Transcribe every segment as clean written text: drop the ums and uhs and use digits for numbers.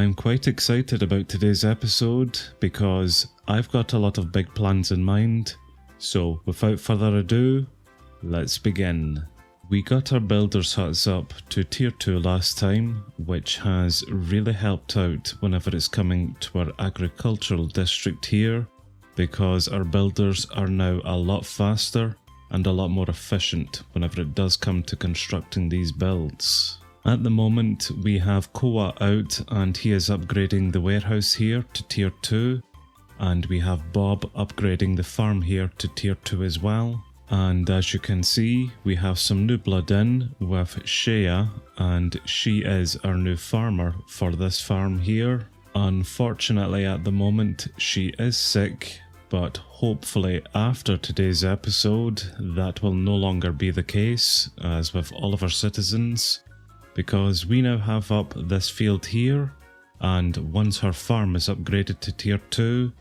I'm quite excited about today's episode because I've got a lot of big plans in mind. So without further ado, let's begin. We got our builders huts up to tier 2 last time, which has really helped out whenever it's coming to our agricultural district here, because our builders are now a lot faster and a lot more efficient whenever it does come to constructing these builds. At the moment we have Koa out and he is upgrading the warehouse here to tier 2, and we have Bob upgrading the farm here to tier 2 as well. And as you can see, we have some new blood in with Shea, and she is our new farmer for this farm here. Unfortunately at the moment she is sick, but hopefully after today's episode that will no longer be the case, as with all of our citizens, because we now have up this field here, and once her farm is upgraded to tier 2,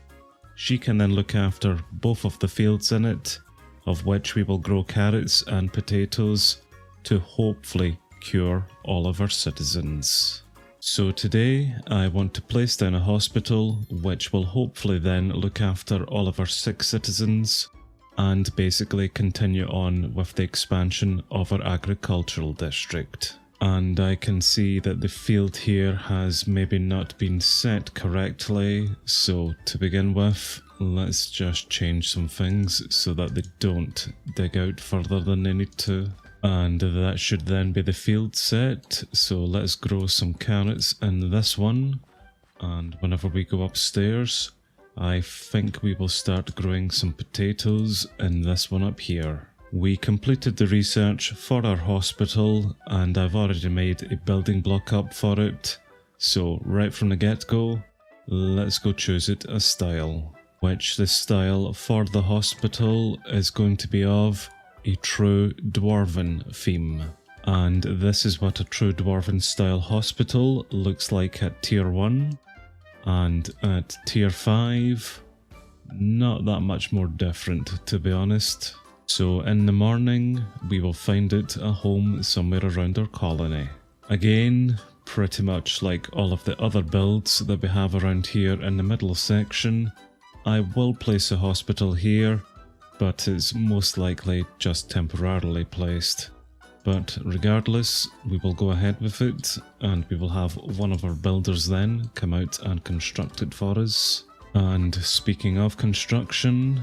she can then look after both of the fields in it, of which we will grow carrots and potatoes to hopefully cure all of our citizens. So today I want to place down a hospital which will hopefully then look after all of our sick citizens and basically continue on with the expansion of our agricultural district. And I can see that the field here has maybe not been set correctly, so to begin with, let's just change some things so that they don't dig out further than they need to. And that should then be the field set, so let's grow some carrots in this one. And whenever we go upstairs, I think we will start growing some potatoes in this one up here. We completed the research for our hospital and I've already made a building block up for it. So right from the get-go, let's go choose it as style. Which the style for the hospital is going to be of a true dwarven theme. And this is what a true dwarven style hospital looks like at tier 1. And at tier 5, not that much more different, to be honest. So in the morning, we will find it a home somewhere around our colony. Again, pretty much like all of the other builds that we have around here in the middle section, I will place a hospital here, but it's most likely just temporarily placed. But regardless, we will go ahead with it, and we will have one of our builders then come out and construct it for us. And speaking of construction,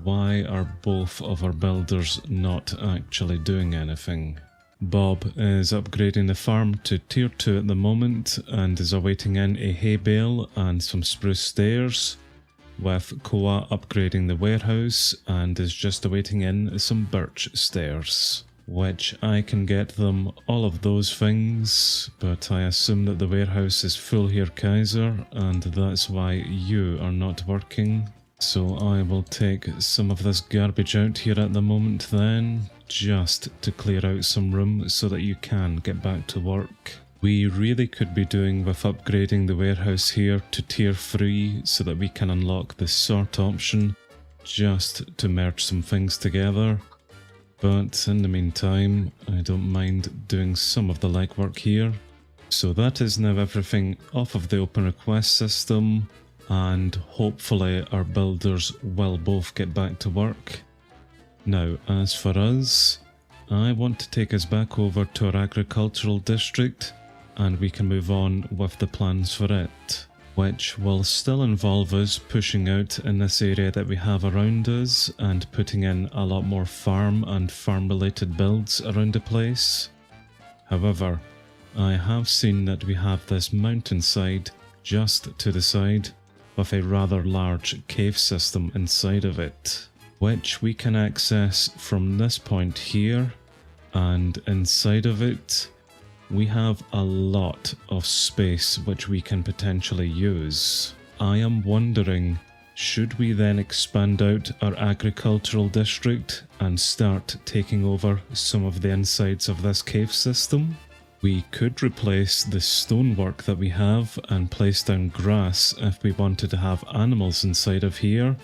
why are both of our builders not actually doing anything? Bob is upgrading the farm to tier 2 at the moment and is awaiting in a hay bale and some spruce stairs, with Koa upgrading the warehouse and is just awaiting in some birch stairs, which I can get them all of those things, but I assume that the warehouse is full here, Kaiser, and that's why you are not working. So I will take some of this garbage out here at the moment then, just to clear out some room so that you can get back to work. We really could be doing with upgrading the warehouse here to tier 3 so that we can unlock the sort option, just to merge some things together. But in the meantime, I don't mind doing some of the legwork here. So that is now everything off of the open request system, and hopefully our builders will both get back to work. Now, as for us, I want to take us back over to our agricultural district, and we can move on with the plans for it, which will still involve us pushing out in this area that we have around us and putting in a lot more farm and farm related builds around the place. However, I have seen that we have this mountainside just to the side with a rather large cave system inside of it, which we can access from this point here, and inside of it we have a lot of space which we can potentially use. I am wondering, should we then expand out our agricultural district and start taking over some of the insides of this cave system? We could replace the stonework that we have and place down grass if we wanted to have animals inside of here,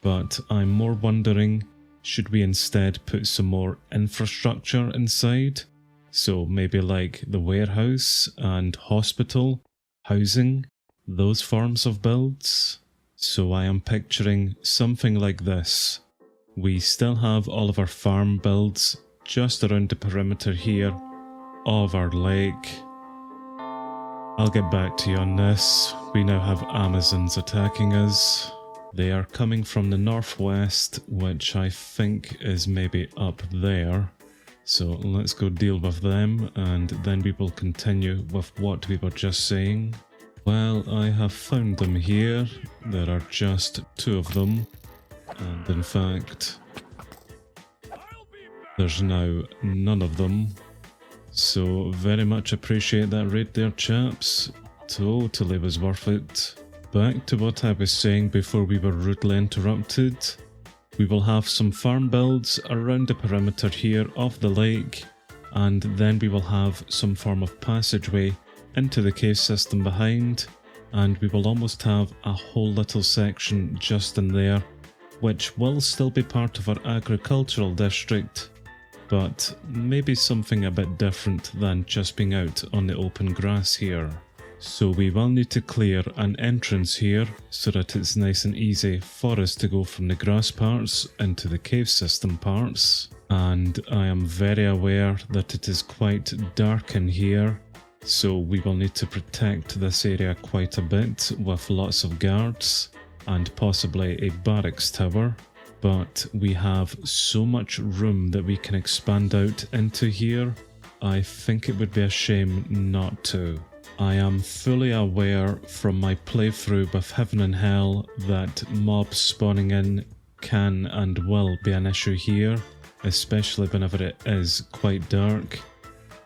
but I'm more wondering, should we instead put some more infrastructure inside? So maybe like the warehouse and hospital housing, those forms of builds. So I am picturing something like this. We still have all of our farm builds just around the perimeter here of our lake. I'll get back to you on this. We now have Amazons attacking us. They are coming from the northwest, which I think is maybe up there. So let's go deal with them, and then we will continue with what we were just saying. Well, I have found them here. There are just 2 of them. And in fact, there's now none of them. So very much appreciate that raid there, chaps. Totally was worth it. Back to what I was saying before we were rudely interrupted. We will have some farm builds around the perimeter here of the lake, and then we will have some form of passageway into the cave system behind, and we will almost have a whole little section just in there, which will still be part of our agricultural district, but maybe something a bit different than just being out on the open grass here. So we will need to clear an entrance here so that it's nice and easy for us to go from the grass parts into the cave system parts. And I am very aware that it is quite dark in here, so we will need to protect this area quite a bit with lots of guards and possibly a barracks tower. But we have so much room that we can expand out into here, I think it would be a shame not to. I am fully aware from my playthrough with Heaven and Hell that mobs spawning in can and will be an issue here, especially whenever it is quite dark,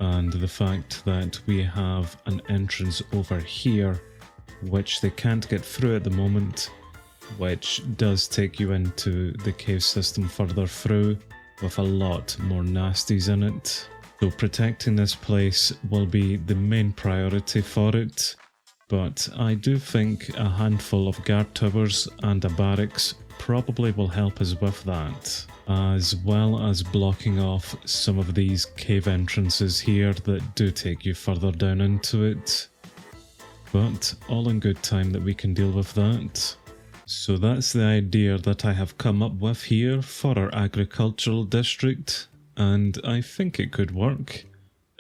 and the fact that we have an entrance over here which they can't get through at the moment, which does take you into the cave system further through with a lot more nasties in it. So protecting this place will be the main priority for it, but I do think a handful of guard towers and a barracks probably will help us with that, as well as blocking off some of these cave entrances here that do take you further down into it. But all in good time that we can deal with that. So that's the idea that I have come up with here for our agricultural district. And I think it could work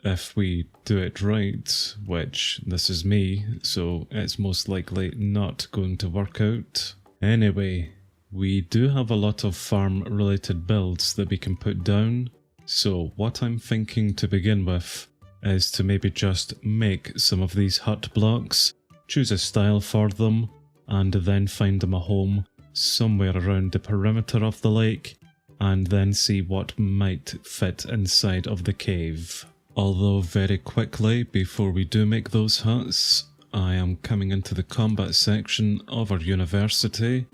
if we do it right, which this is me, so it's most likely not going to work out. Anyway, we do have a lot of farm related builds that we can put down, so what I'm thinking to begin with is to maybe just make some of these hut blocks, choose a style for them, and then find them a home somewhere around the perimeter of the lake, and then see what might fit inside of the cave. Although very quickly, before we do make those huts, I am coming into the combat section of our university,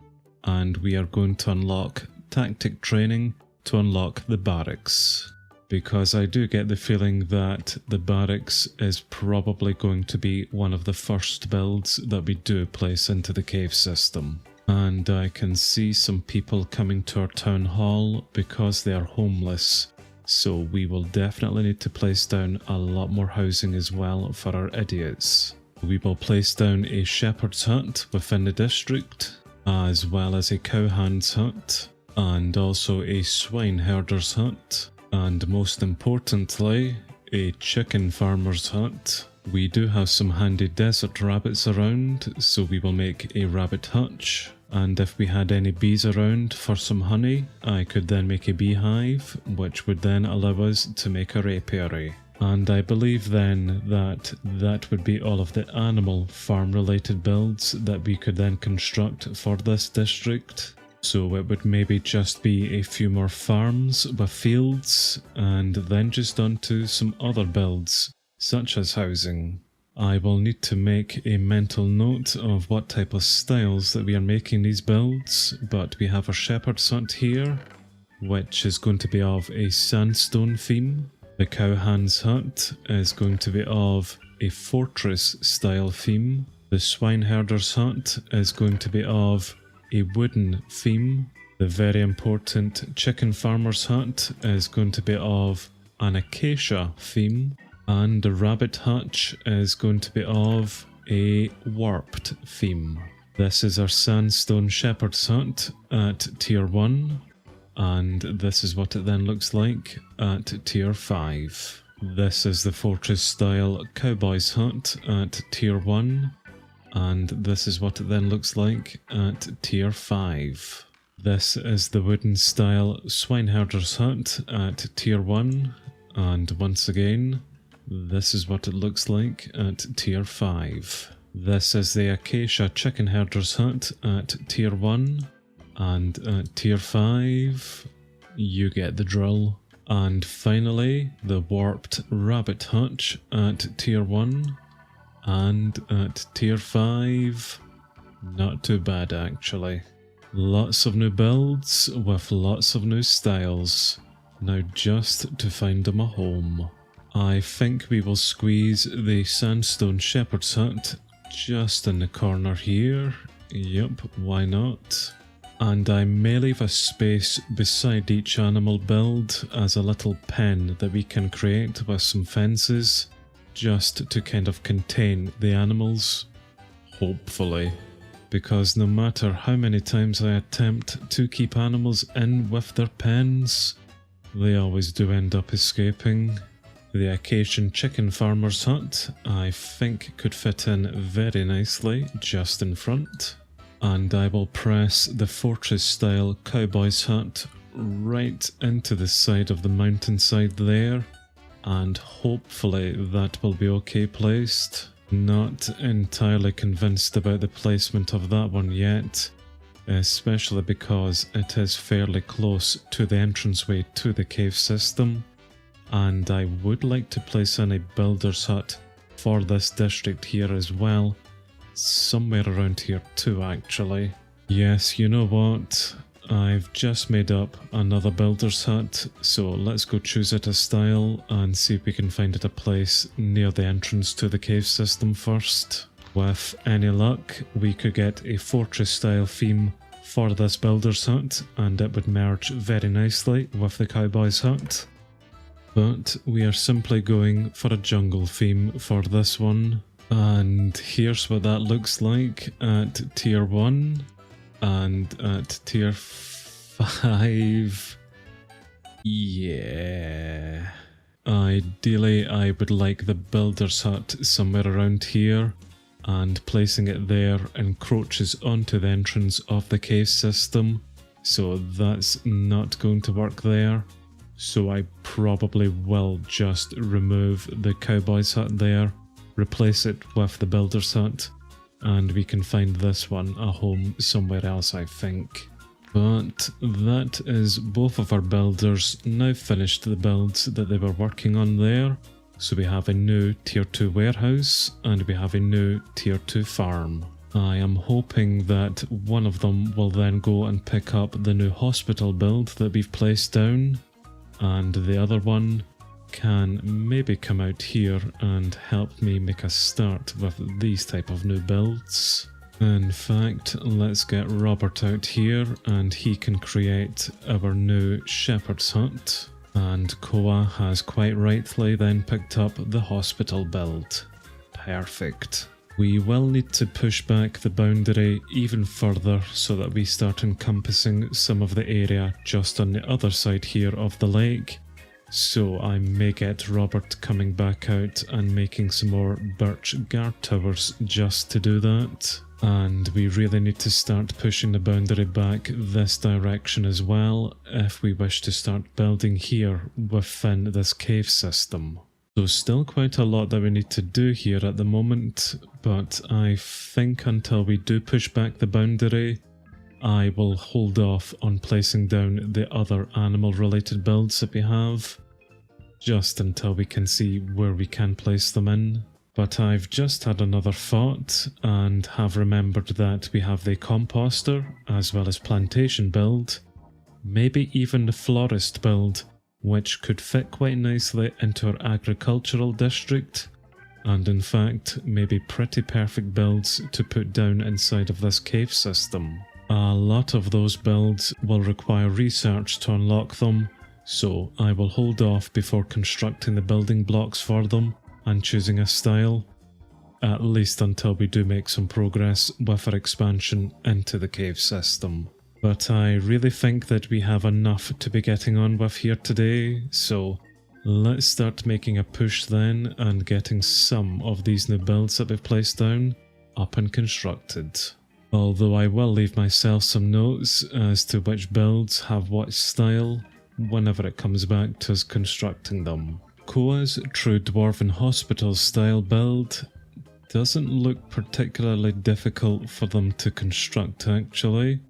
and we are going to unlock tactic training to unlock the barracks. Because I do get the feeling that the barracks is probably going to be one of the first builds that we do place into the cave system. And I can see some people coming to our town hall because they are homeless, so we will definitely need to place down a lot more housing as well for our idiots. We will place down a shepherd's hut within the district, as well as a cowhand's hut, and also a swine herder's hut, and most importantly, a chicken farmer's hut. We do have some handy desert rabbits around, so we will make a rabbit hutch. And if we had any bees around for some honey, I could then make a beehive, which would then allow us to make our apiary. And I believe then that that would be all of the animal farm related builds that we could then construct for this district. So it would maybe just be a few more farms with fields, and then just onto some other builds, such as housing. I will need to make a mental note of what type of styles that we are making these builds, but we have our shepherd's hut here, which is going to be of a sandstone theme. The cowhand's hut is going to be of a fortress style theme. The swineherder's hut is going to be of a wooden theme. The very important chicken farmer's hut is going to be of an acacia theme. And the rabbit hutch is going to be of a warped theme. This is our sandstone shepherd's hut at tier 1, and this is what it then looks like at tier 5. This is the fortress style cowboy's hut at tier 1, and this is what it then looks like at tier 5. This is the wooden style swineherder's hut at tier 1, and once again, this is what it looks like at tier 5. This is the acacia chicken herder's hut at tier 1, and at tier 5, you get the drill. And finally, the warped rabbit hutch at tier 1, and at tier 5, not too bad actually. Lots of new builds with lots of new styles. Now just to find them a home. I think we will squeeze the sandstone shepherd's hut just in the corner here. Yep, why not? And I may leave a space beside each animal build as a little pen that we can create with some fences, just to kind of contain the animals. Hopefully. Because no matter how many times I attempt to keep animals in with their pens, they always do end up escaping. The Acacian chicken farmer's hut, I think, could fit in very nicely just in front. And I will press the fortress style cowboy's hut right into the side of the mountainside there, and hopefully that will be okay placed. Not entirely convinced about the placement of that one yet, especially because it is fairly close to the entranceway to the cave system, and I would like to place in a builder's hut for this district here as well, somewhere around here too actually. Yes, you know what? I've just made up another builder's hut, so let's go choose it a style and see if we can find it a place near the entrance to the cave system first. With any luck, we could get a fortress style theme for this builder's hut, and it would merge very nicely with the cowboy's hut. But we are simply going for a jungle theme for this one, and here's what that looks like at tier 1. And at tier 5, yeah. Ideally, I would like the builder's hut somewhere around here, and placing it there encroaches onto the entrance of the cave system, so that's not going to work there. So I probably will just remove the cowboy's hut there, replace it with the builder's hut, and we can find this one a home somewhere else, I think. But that is both of our builders now finished the builds that they were working on there. So we have a new tier 2 warehouse and we have a new tier 2 farm. I am hoping that one of them will then go and pick up the new hospital build that we've placed down, and the other one can maybe come out here and help me make a start with these type of new builds. In fact, let's get Robert out here and he can create our new shepherd's hut. And Koa has quite rightly then picked up the hospital build. Perfect. We will need to push back the boundary even further so that we start encompassing some of the area just on the other side here of the lake. So I may get Robert coming back out and making some more birch guard towers just to do that. And we really need to start pushing the boundary back this direction as well if we wish to start building here within this cave system. So still quite a lot that we need to do here at the moment, but I think until we do push back the boundary, I will hold off on placing down the other animal related builds that we have, just until we can see where we can place them in. But I've just had another thought and have remembered that we have the composter as well as plantation build, maybe even the florist build, which could fit quite nicely into our agricultural district, and in fact maybe pretty perfect builds to put down inside of this cave system. A lot of those builds will require research to unlock them, so I will hold off before constructing the building blocks for them and choosing a style. at least until we do make some progress with our expansion into the cave system. But I really think that we have enough to be getting on with here today, so let's start making a push then and getting some of these new builds that we've placed down up and constructed. Although I will leave myself some notes as to which builds have what style whenever it comes back to us constructing them. Koa's True Dwarven Hospital style build doesn't look particularly difficult for them to construct actually.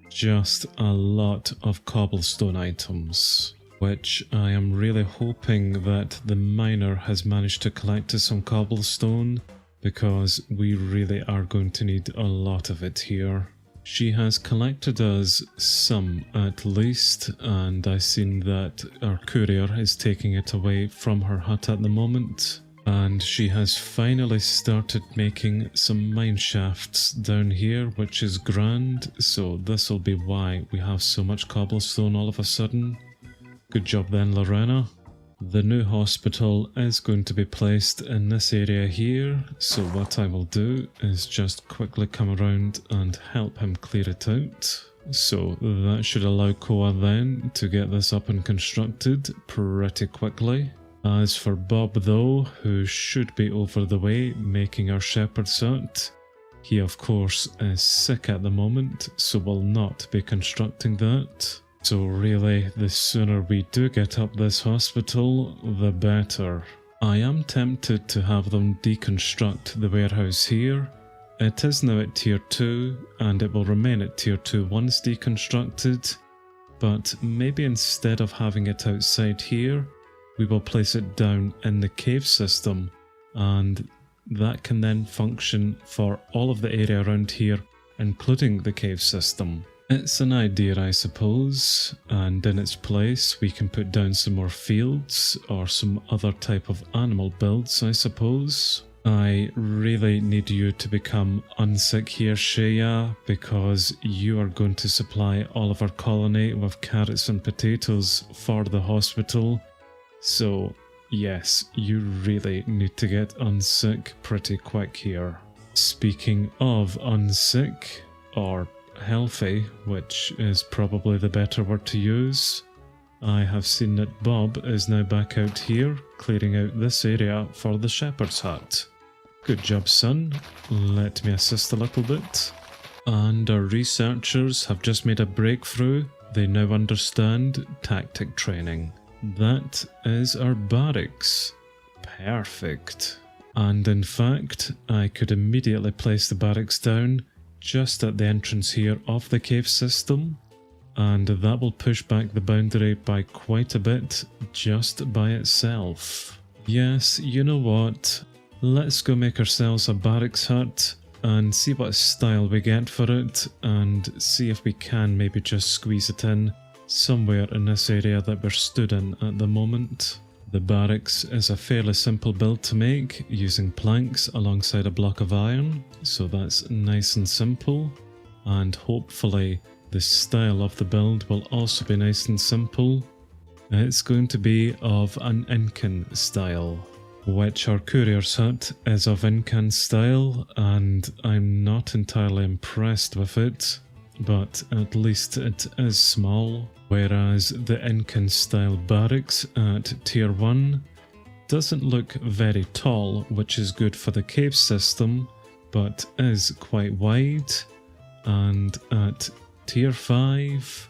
Just a lot of cobblestone items, which I am really hoping that the miner has managed to collect us some cobblestone, because we really are going to need a lot of it here. She has collected us some at least, and I've seen that our courier is taking it away from her hut at the moment. And she has finally started making some mine shafts down here, which is grand, so this will be why we have so much cobblestone all of a sudden. Good job then, Lorena. The new hospital is going to be placed in this area here, so what I will do is just quickly come around and help him clear it out. So that should allow Koa then to get this up and constructed pretty quickly. As for Bob though, who should be over the way making our shepherd's hut, he of course is sick at the moment, so will not be constructing that. So really, the sooner we do get up this hospital, the better. I am tempted to have them deconstruct the warehouse here. It is now at tier 2, and it will remain at tier 2 once deconstructed, but maybe instead of having it outside here, we will place it down in the cave system, and that can then function for all of the area around here, including the cave system. It's an idea, I suppose, and in its place we can put down some more fields or some other type of animal builds, I suppose. I really need you to become unsick here, Shea, because you are going to supply all of our colony with carrots and potatoes for the hospital. So, yes, you really need to get unsick pretty quick here. Speaking of unsick, or healthy, which is probably the better word to use, I have seen that Bob is now back out here, clearing out this area for the shepherd's hut. Good job, son. Let me assist a little bit. And our researchers have just made a breakthrough. They now understand tactic training. That is our barracks. Perfect. And in fact, I could immediately place the barracks down just at the entrance here of the cave system, and that will push back the boundary by quite a bit just by itself. Yes, you know what? Let's go make ourselves a barracks hut and see what style we get for it, and see if we can maybe just squeeze it in somewhere in this area that we're stood in at the moment. The barracks is a fairly simple build to make, using planks alongside a block of iron, so that's nice and simple, and hopefully the style of the build will also be nice and simple. It's going to be of an Incan style, which our courier's hut is of Incan style, and I'm not entirely impressed with it, but at least it is small. Whereas the Incan style barracks at tier 1 doesn't look very tall, which is good for the cave system, but is quite wide. And at tier 5,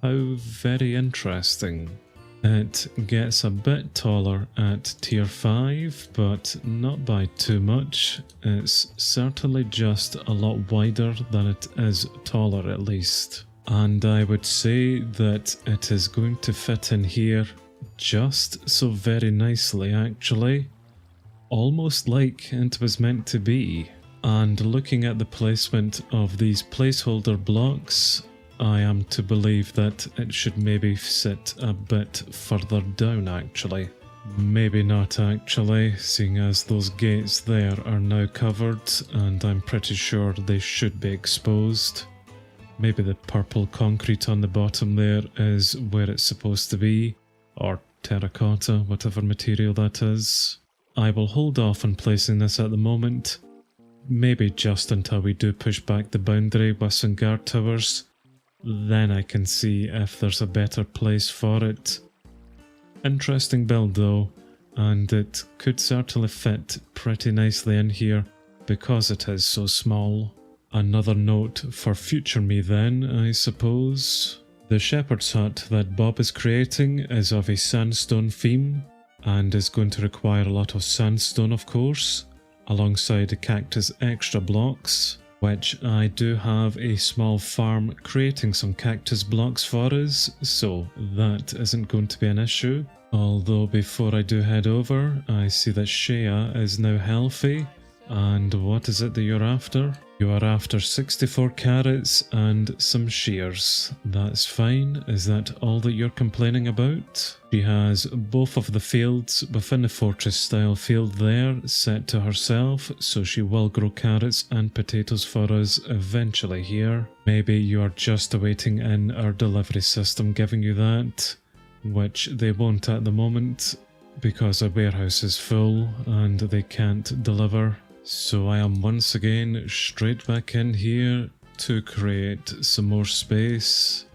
how very interesting. It gets a bit taller at tier 5, but not by too much. It's certainly just a lot wider than it is taller at least. And I would say that it is going to fit in here just so very nicely actually. Almost like it was meant to be. And looking at the placement of these placeholder blocks, I am to believe that it should maybe sit a bit further down actually. Maybe not actually, seeing as those gates there are now covered and I'm pretty sure they should be exposed. Maybe the purple concrete on the bottom there is where it's supposed to be, or terracotta, whatever material that is. I will hold off on placing this at the moment, maybe just until we do push back the boundary with some guard towers. Then I can see if there's a better place for it. Interesting build though, and it could certainly fit pretty nicely in here because it is so small. Another note for future me then, I suppose. The shepherd's hut that Bob is creating is of a sandstone theme and is going to require a lot of sandstone, of course, alongside the cactus extra blocks, which I do have a small farm creating some cactus blocks for us, so that isn't going to be an issue. Although before I do head over, I see that Shea is now healthy. And what is it that you're after? You are after 64 carrots and some shears. That's fine. Is that all that you're complaining about? She has both of the fields within the fortress style field there set to herself, so she will grow carrots and potatoes for us eventually here. Maybe you are just awaiting in our delivery system giving you that, which they won't at the moment because our warehouse is full and they can't deliver. So I am once again straight back in here to create some more space.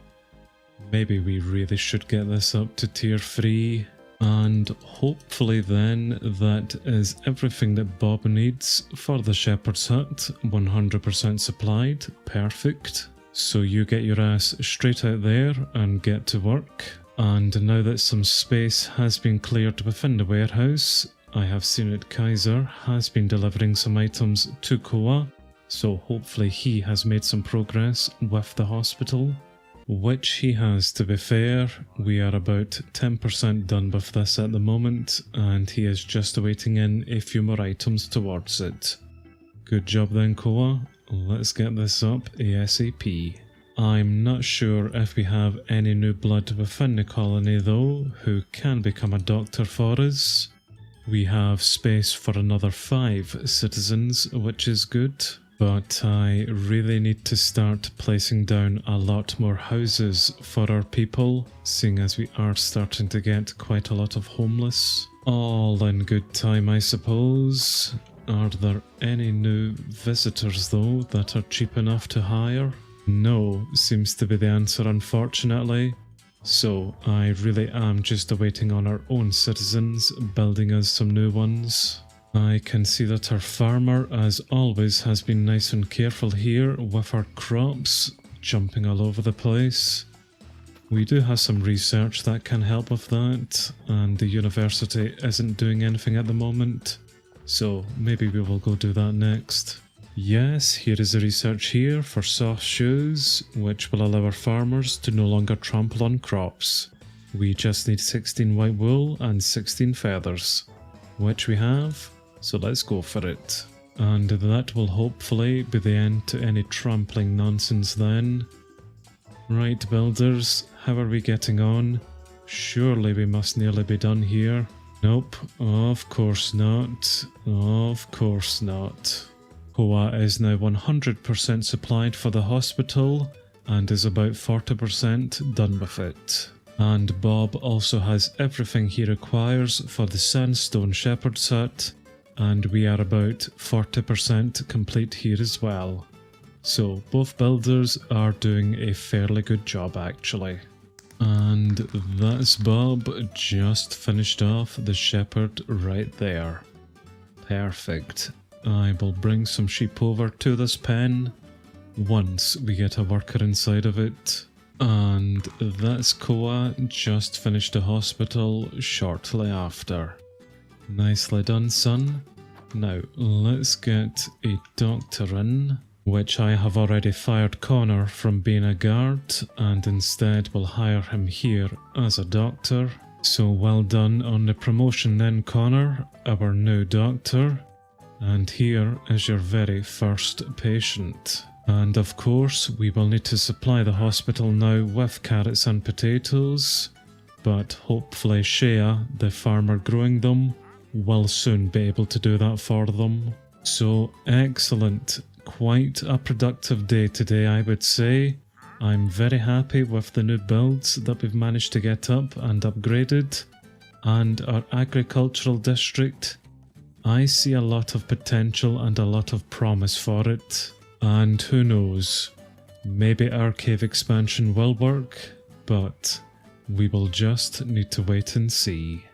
Maybe we really should get this up to tier 3. And hopefully then that is everything that Bob needs for the shepherd's hut. 100% supplied. Perfect. So you get your ass straight out there and get to work. And now that some space has been cleared within the warehouse, I have seen that Kaiser has been delivering some items to Koa, so hopefully he has made some progress with the hospital, which he has, to be fair. We are about 10% done with this at the moment, and he is just awaiting in a few more items towards it. Good job then, Koa. Let's get this up ASAP. I'm not sure if we have any new blood within the colony though, who can become a doctor for us. We have space for another 5 citizens, which is good, but I really need to start placing down a lot more houses for our people, seeing as we are starting to get quite a lot of homeless. All in good time, I suppose. Are there any new visitors though that are cheap enough to hire? No, seems to be the answer, unfortunately. So I really am just awaiting on our own citizens, building us some new ones. I can see that our farmer, as always, has been nice and careful here with our crops, jumping all over the place. We do have some research that can help with that, and the university isn't doing anything at the moment, so maybe we will go do that next. Yes, here is the research here for soft shoes, which will allow our farmers to no longer trample on crops. We just need 16 white wool and 16 feathers, which we have, so let's go for it. And that will hopefully be the end to any trampling nonsense then. Right, builders, how are we getting on? Surely we must nearly be done here. Nope, of course not. Of course not. Koa is now 100% supplied for the hospital and is about 40% done with it. And Bob also has everything he requires for the sandstone shepherd's hut, and we are about 40% complete here as well. So both builders are doing a fairly good job actually. And that's Bob just finished off the shepherd right there. Perfect. I will bring some sheep over to this pen once we get a worker inside of it. And that's Koa just finished the hospital shortly after. Nicely done, son. Now let's get a doctor in, which I have already fired Connor from being a guard and instead will hire him here as a doctor. So well done on the promotion then, Connor, our new doctor. And here is your very first patient. And of course, we will need to supply the hospital now with carrots and potatoes, but hopefully Shea, the farmer growing them, will soon be able to do that for them. So excellent. Quite a productive day today, I would say. I'm very happy with the new builds that we've managed to get up and upgraded, and our agricultural district I see a lot of potential and a lot of promise for it. And who knows, maybe our cave expansion will work, but we will just need to wait and see.